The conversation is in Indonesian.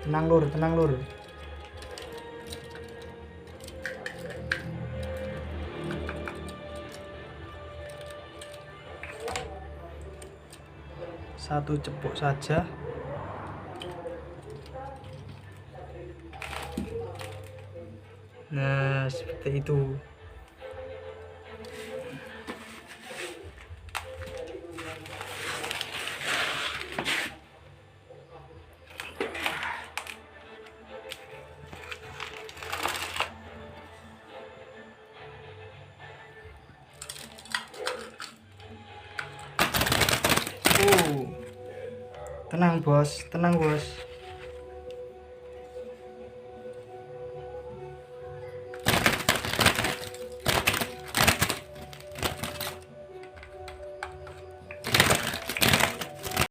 tenang lur. Satu cepuk saja. Nah, seperti itu. Tenang bos.